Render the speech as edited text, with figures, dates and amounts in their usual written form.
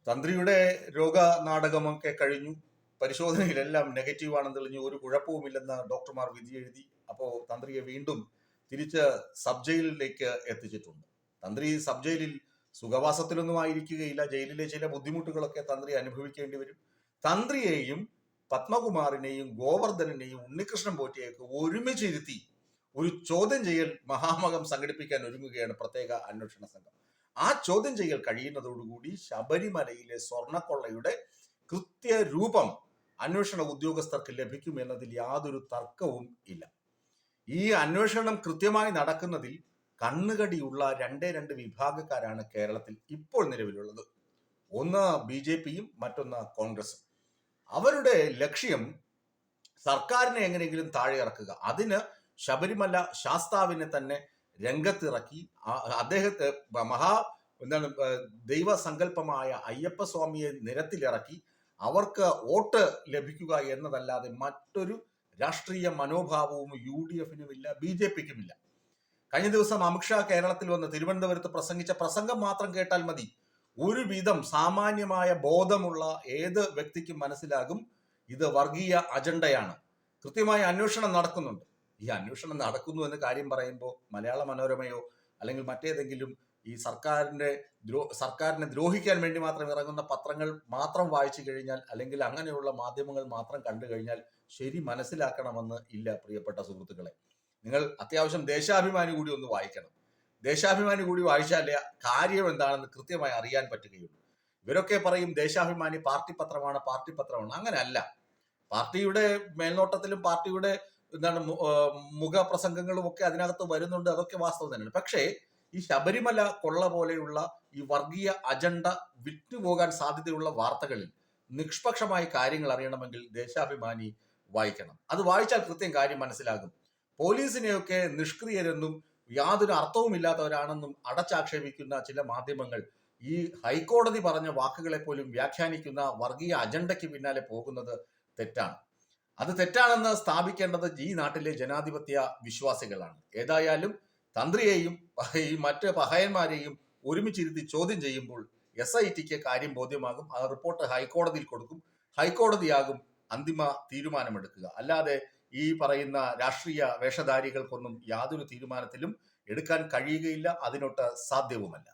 തന്ത്രിയുടെ രോഗനാടകമൊക്കെ കഴിഞ്ഞു. പരിശോധനയിലെല്ലാം നെഗറ്റീവ് ആണെന്ന് തെളിഞ്ഞു. ഒരു കുഴപ്പവുമില്ലെന്ന് ഡോക്ടർമാർ വിധി എഴുതി. അപ്പോൾ തന്ത്രിയെ വീണ്ടും തിരിച്ച് സബ് ജയിലിലേക്ക് എത്തിച്ചിട്ടുണ്ട്. തന്ത്രി സബ് ജയിലിൽ സുഖവാസത്തിലൊന്നും ആയിരിക്കുകയില്ല. ജയിലിലെ ചില ബുദ്ധിമുട്ടുകളൊക്കെ തന്ത്രി അനുഭവിക്കേണ്ടി വരും. തന്ത്രിയെയും പത്മകുമാറിനെയും ഗോവർദ്ധനെയും ഉണ്ണികൃഷ്ണൻ പോറ്റിയൊക്കെ ഒരുമിച്ചിരുത്തി ഒരു ചോദ്യം ചെയ്യൽ മഹാമകം സംഘടിപ്പിക്കാൻ ഒരുങ്ങുകയാണ് പ്രത്യേക അന്വേഷണ സംഘം. ആ ചോദ്യം ചെയ്യൽ കഴിയുന്നതോടുകൂടി ശബരിമലയിലെ സ്വർണക്കൊള്ളയുടെ കൃത്യരൂപം അന്വേഷണ ഉദ്യോഗസ്ഥർക്ക് ലഭിക്കും എന്നതിൽ യാതൊരു തർക്കവും ഇല്ല. ഈ അന്വേഷണം കൃത്യമായി നടക്കുന്നതിൽ കണ്ണുകടിയുള്ള രണ്ട് വിഭാഗക്കാരാണ് കേരളത്തിൽ ഇപ്പോൾ നിലവിലുള്ളത്. ഒന്ന് BJPയും മറ്റൊന്ന് കോൺഗ്രസും. അവരുടെ ലക്ഷ്യം സർക്കാരിനെ എങ്ങനെയെങ്കിലും താഴെ ഇറക്കുക. അതിന് ശബരിമല ശാസ്താവിനെ തന്നെ രംഗത്തിറക്കി അദ്ദേഹത്തെ ദൈവസങ്കല്പമായ അയ്യപ്പസ്വാമിയെ നിരത്തിലിറക്കി അവർക്ക് വോട്ട് ലഭിക്കുക എന്നതല്ലാതെ മറ്റൊരു രാഷ്ട്രീയ മനോഭാവവും UDFനുമില്ല, BJPക്കുമില്ല. കഴിഞ്ഞ ദിവസം അമിത്ഷാ കേരളത്തിൽ വന്ന് തിരുവനന്തപുരത്ത് പ്രസംഗിച്ച പ്രസംഗം മാത്രം കേട്ടാൽ മതി. ഒരുവിധം സാമാന്യമായ ബോധമുള്ള ഏത് വ്യക്തിക്കും മനസ്സിലാകും ഇത് വർഗീയ അജണ്ടയാണ്. കൃത്യമായ അന്വേഷണം നടക്കുന്നുണ്ട്. ഈ അന്വേഷണം നടക്കുന്നു എന്ന് കാര്യം പറയുമ്പോൾ മലയാള മനോരമയോ അല്ലെങ്കിൽ മറ്റേതെങ്കിലും ഈ സർക്കാരിനെ ദ്രോഹിക്കാൻ വേണ്ടി മാത്രം ഇറങ്ങുന്ന പത്രങ്ങൾ മാത്രം വായിച്ചു കഴിഞ്ഞാൽ അല്ലെങ്കിൽ അങ്ങനെയുള്ള മാധ്യമങ്ങൾ മാത്രം കണ്ടു കഴിഞ്ഞാൽ ശരി മനസ്സിലാക്കണമെന്ന് ഇല്ല. പ്രിയപ്പെട്ട സുഹൃത്തുക്കളെ, നിങ്ങൾ അത്യാവശ്യം ദേശാഭിമാനി കൂടി ഒന്ന് വായിക്കണം. ദേശാഭിമാനി കൂടി വായിച്ചാലേ കാര്യം എന്താണെന്ന് കൃത്യമായി അറിയാൻ പറ്റുകയുള്ളൂ. ഇവരൊക്കെ പറയും ദേശാഭിമാനി പാർട്ടി പത്രമാണ്. അങ്ങനെയല്ല. പാർട്ടിയുടെ മേൽനോട്ടത്തിലും പാർട്ടിയുടെ മുഖപ്രസംഗങ്ങളും ഒക്കെ അതിനകത്ത് വരുന്നുണ്ട്. അതൊക്കെ വാസ്തവം തന്നെയാണ്. പക്ഷേ ഈ ശബരിമല കൊള്ള പോലെയുള്ള ഈ വർഗീയ അജണ്ട വിറ്റുപോകാൻ സാധ്യതയുള്ള വാർത്തകളിൽ നിഷ്പക്ഷമായി കാര്യങ്ങൾ അറിയണമെങ്കിൽ ദേശാഭിമാനി വായിക്കണം. അത് വായിച്ചാൽ കൃത്യം കാര്യം മനസ്സിലാകും. പോലീസിനെയൊക്കെ നിഷ്ക്രിയരെന്നും യാതൊരു അർത്ഥവുമില്ലാത്തവരാണെന്നും അടച്ചാക്ഷേപിക്കുന്ന ചില മാധ്യമങ്ങൾ ഈ ഹൈക്കോടതി പറഞ്ഞ വാക്കുകളെ പോലും വ്യാഖ്യാനിക്കുന്ന വർഗീയ അജണ്ടയ്ക്ക് പിന്നാലെ പോകുന്നത് തെറ്റാണ്. അത് തെറ്റാണെന്ന് സ്ഥാപിക്കേണ്ടത് ഈ നാട്ടിലെ ജനാധിപത്യ വിശ്വാസികളാണ്. ഏതായാലും തന്ത്രിയെയും ഈ മറ്റ് പഹയന്മാരെയും ഒരുമിച്ചിരുത്തി ചോദ്യം ചെയ്യുമ്പോൾ SITക്ക് കാര്യം ബോധ്യമാകും. ആ റിപ്പോർട്ട് ഹൈക്കോടതിയിൽ കൊടുക്കും. ഹൈക്കോടതിയാകും അന്തിമ തീരുമാനമെടുക്കുക. അല്ലാതെ ഈ പറയുന്ന രാഷ്ട്രീയ വേഷധാരികൾക്കൊന്നും യാതൊരു തീരുമാനത്തിലും എടുക്കാൻ കഴിയുകയില്ല. അതിനൊട്ട് സാധ്യവുമല്ല.